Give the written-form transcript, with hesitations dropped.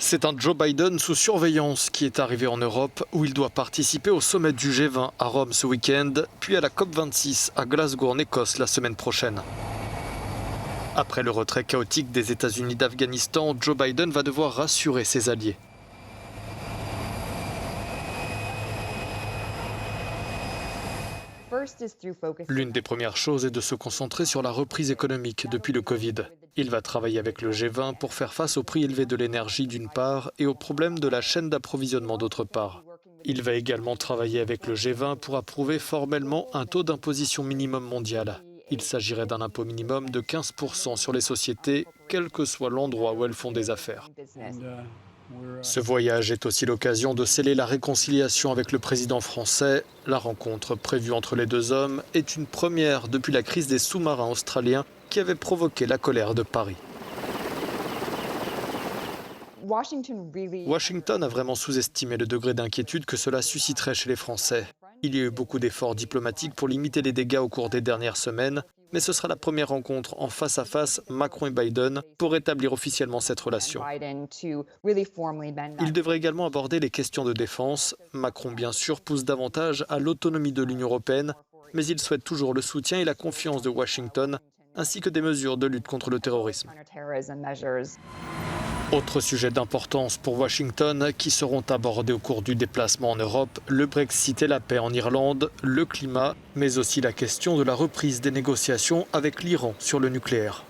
C'est un Joe Biden sous surveillance qui est arrivé en Europe où il doit participer au sommet du G20 à Rome ce week-end, puis à la COP26 à Glasgow en Écosse la semaine prochaine. Après le retrait chaotique des États-Unis d'Afghanistan, Joe Biden va devoir rassurer ses alliés. L'une des premières choses est de se concentrer sur la reprise économique depuis le Covid. Il va travailler avec le G20 pour faire face au prix élevé de l'énergie d'une part et aux problèmes de la chaîne d'approvisionnement d'autre part. Il va également travailler avec le G20 pour approuver formellement un taux d'imposition minimum mondial. Il s'agirait d'un impôt minimum de 15% sur les sociétés, quel que soit l'endroit où elles font des affaires. Ce voyage est aussi l'occasion de sceller la réconciliation avec le président français. La rencontre prévue entre les deux hommes est une première depuis la crise des sous-marins australiens qui avait provoqué la colère de Paris. Washington a vraiment sous-estimé le degré d'inquiétude que cela susciterait chez les Français. Il y a eu beaucoup d'efforts diplomatiques pour limiter les dégâts au cours des dernières semaines, mais ce sera la première rencontre en face à face Macron et Biden pour établir officiellement cette relation. Il devrait également aborder les questions de défense. Macron, bien sûr, pousse davantage à l'autonomie de l'Union européenne, mais il souhaite toujours le soutien et la confiance de Washington, ainsi que des mesures de lutte contre le terrorisme. Autre sujet d'importance pour Washington qui seront abordés au cours du déplacement en Europe, le Brexit et la paix en Irlande, le climat, mais aussi la question de la reprise des négociations avec l'Iran sur le nucléaire.